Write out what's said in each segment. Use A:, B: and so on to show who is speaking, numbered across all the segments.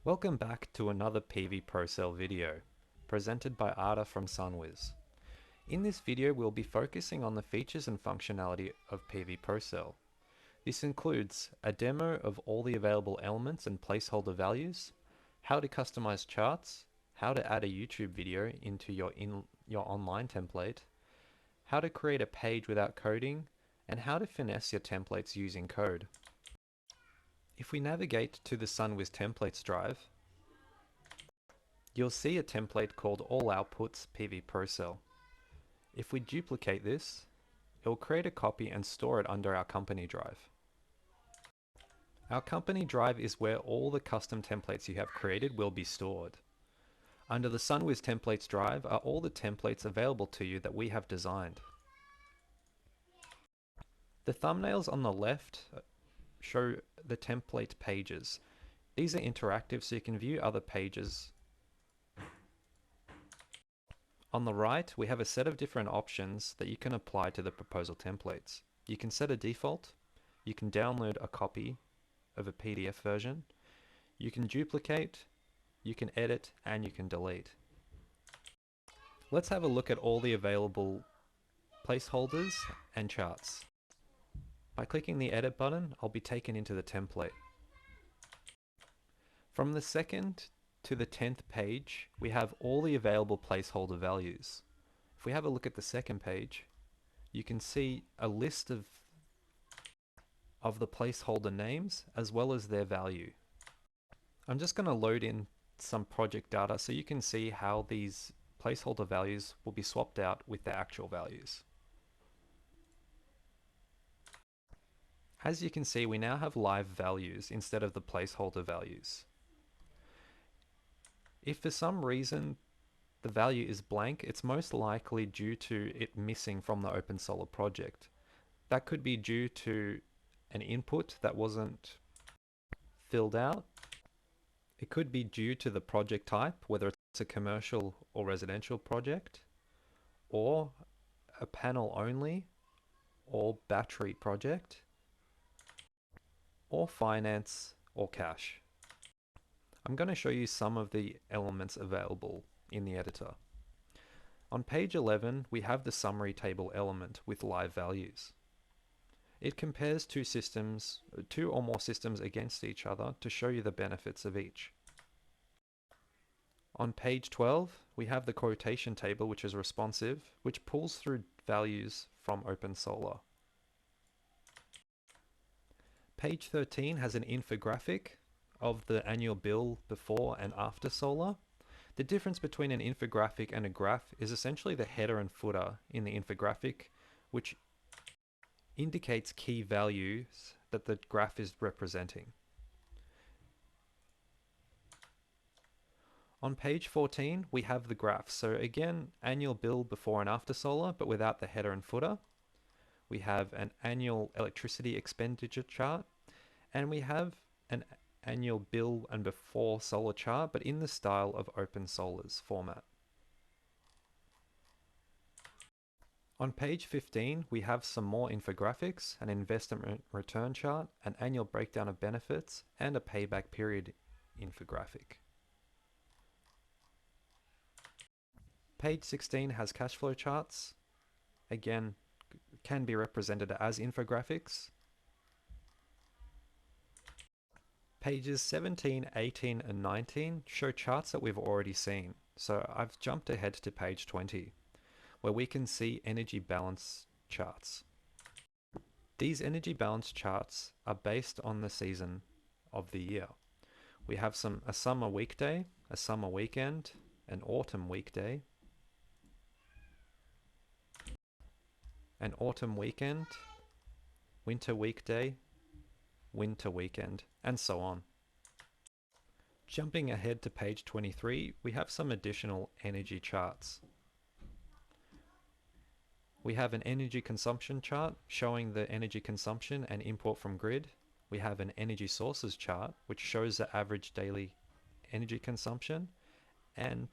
A: Welcome back to another PVprosell video, presented by Arda from Sunwiz. In this video we'll be focusing on the features and functionality of PVprosell. This includes a demo of all the available elements and placeholder values, how to customize charts, how to add a YouTube video into your online template, how to create a page without coding, and how to finesse your templates using code. If we navigate to the Sunwiz templates drive, you'll see a template called All Outputs PVprosell. If we duplicate this, it will create a copy and store it under our company drive. Our company drive is where all the custom templates you have created will be stored. Under the Sunwiz templates drive are all the templates available to you that we have designed. The thumbnails on the left show the template pages. These are interactive so you can view other pages. On the right, we have a set of different options that you can apply to the proposal templates. You can set a default, you can download a copy of a PDF version, you can duplicate, you can edit, and you can delete. Let's have a look at all the available placeholders and charts. By clicking the edit button, I'll be taken into the template. From the 2nd to the 10th page, we have all the available placeholder values. If we have a look at the 2nd page, you can see a list of the placeholder names as well as their value. I'm just going to load in some project data so you can see how these placeholder values will be swapped out with the actual values. As you can see, we now have live values instead of the placeholder values. If for some reason the value is blank, it's most likely due to it missing from the OpenSolar project. That could be due to an input that wasn't filled out. It could be due to the project type, whether it's a commercial or residential project, or a panel only, or battery project, or finance, or cash. I'm going to show you some of the elements available in the editor. On page 11, we have the summary table element with live values. It compares two or more systems against each other to show you the benefits of each. On page 12, we have the quotation table, which is responsive, which pulls through values from OpenSolar. Page 13 has an infographic of the annual bill before and after solar. The difference between an infographic and a graph is essentially the header and footer in the infographic, which indicates key values that the graph is representing. On page 14, we have the graph. So again, annual bill before and after solar, but without the header and footer. We have an annual electricity expenditure chart, and we have an annual bill and before solar chart, but in the style of OpenSolar's format. On page 15, we have some more infographics, an investment return chart, an annual breakdown of benefits, and a payback period infographic. Page 16 has cash flow charts. Again, can be represented as infographics. Pages 17, 18, and 19 show charts that we've already seen. So I've jumped ahead to page 20, where we can see energy balance charts. These energy balance charts are based on the season of the year. We have a summer weekday, a summer weekend, an autumn weekday, an autumn weekend, winter weekday, winter weekend, and so on. Jumping ahead to page 23, we have some additional energy charts. We have an energy consumption chart showing the energy consumption and import from grid. We have an energy sources chart which shows the average daily energy consumption and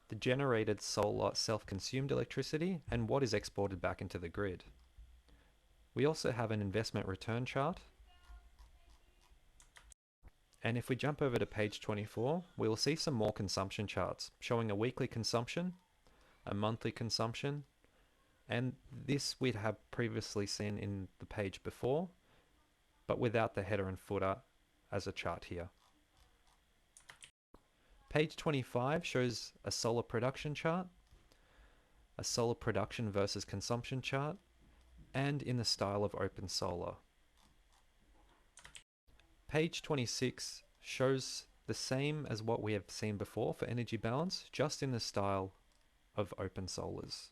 A: the generated solar self-consumed electricity and what is exported back into the grid. We also have an investment return chart And if we jump over to page 24, we will see some more consumption charts showing a weekly consumption, a monthly consumption, and this we'd have previously seen in the page before, but without the header and footer as a chart here. Page 25 shows a solar production chart, a solar production versus consumption chart, and in the style of Open Solar. Page 26 shows the same as what we have seen before for energy balance, just in the style of Open Solars.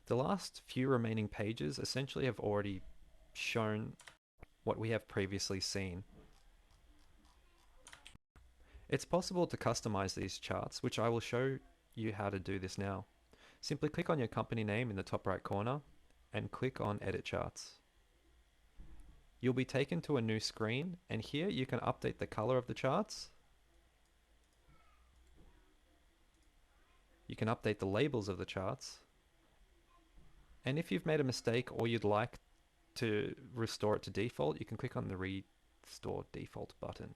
A: The last few remaining pages essentially have already shown what we have previously seen. It's possible to customize these charts, which I will show you how to do this now. Simply click on your company name in the top right corner and click on Edit Charts. You'll be taken to a new screen, and here you can update the color of the charts. You can update the labels of the charts. And if you've made a mistake or you'd like to restore it to default, you can click on the Restore Default button.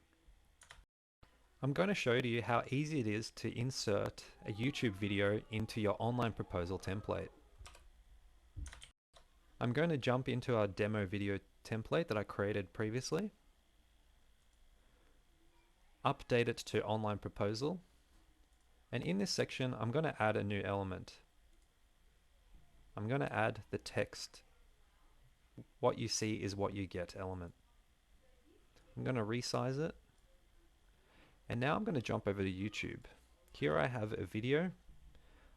A: I'm going to show you how easy it is to insert a YouTube video into your online proposal template. I'm going to jump into our demo video template that I created previously, update it to online proposal, and in this section I'm going to add a new element. I'm going to add the text, what you see is what you get element. I'm going to resize it, and now I'm going to jump over to YouTube. Here I have a video.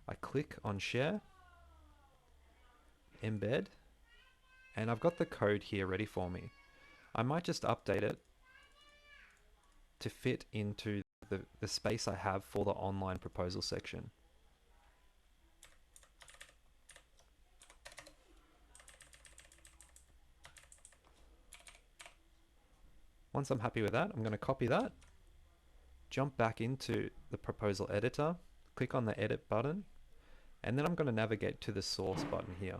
A: I click on share, embed, and I've got the code here ready for me. I might just update it to fit into the space I have for the online proposal section. Once I'm happy with that, I'm going to copy that, jump back into the proposal editor, click on the edit button, and then I'm going to navigate to the source button here.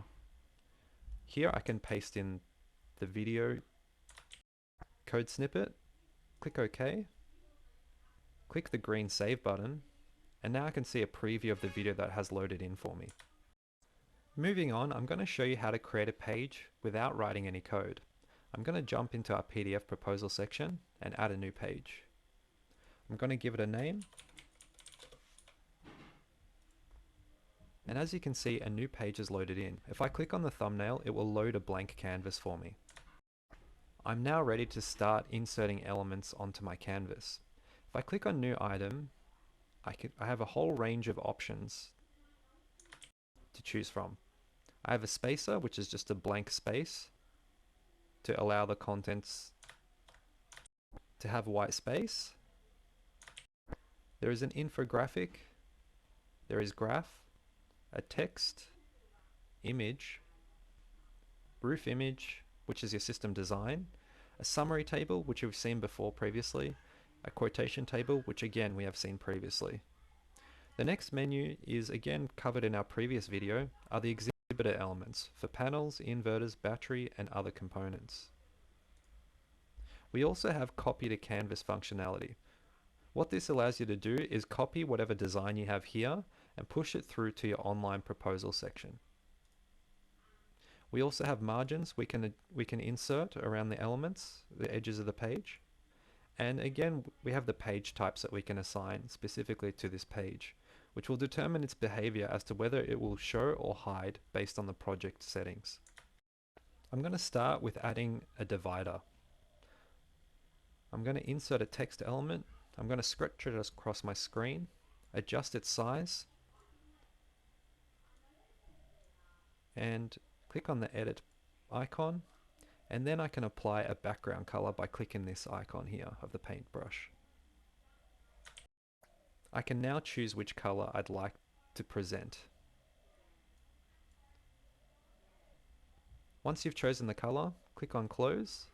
A: Here I can paste in the video code snippet, click OK, click the green save button, and now I can see a preview of the video that has loaded in for me. Moving on, I'm going to show you how to create a page without writing any code. I'm going to jump into our PDF proposal section and add a new page. I'm going to give it a name. And as you can see, a new page is loaded in. If I click on the thumbnail, it will load a blank canvas for me. I'm now ready to start inserting elements onto my canvas. If I click on new item, I have a whole range of options to choose from. I have a spacer, which is just a blank space to allow the contents to have white space. There is an infographic, there is graph, a text, image, roof image, which is your system design, a summary table, which we've seen before previously, a quotation table, which again we have seen previously. The next menu is again covered in our previous video, are the exhibitor elements for panels, inverters, battery, and other components. We also have copy to canvas functionality. What this allows you to do is copy whatever design you have here and push it through to your online proposal section. We also have margins we can insert around the elements, the edges of the page. And again, we have the page types that we can assign specifically to this page, which will determine its behavior as to whether it will show or hide based on the project settings. I'm going to start with adding a divider. I'm going to insert a text element. I'm going to stretch it across my screen, adjust its size, and click on the edit icon, and then I can apply a background color by clicking this icon here of the paintbrush. I can now choose which color I'd like to present. Once you've chosen the color, click on close,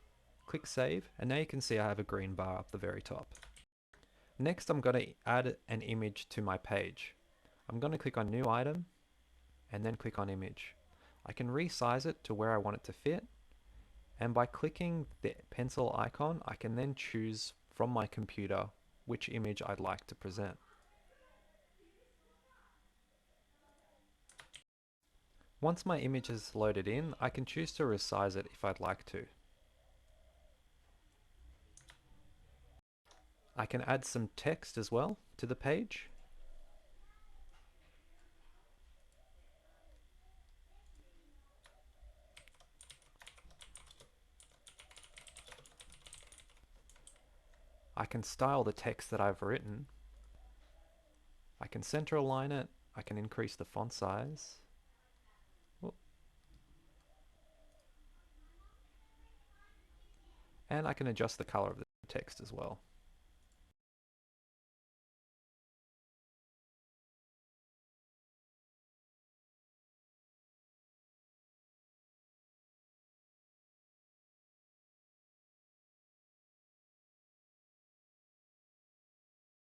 A: click save, and now you can see I have a green bar up the very top. Next, I'm going to add an image to my page. I'm going to click on new item and then click on image. I can resize it to where I want it to fit, And by clicking the pencil icon, I can then choose from my computer which image I'd like to present. Once my image is loaded in, I can choose to resize it if I'd like to. I can add some text as well to the page. I can style the text that I've written. I can center align it. I can increase the font size. And I can adjust the color of the text as well.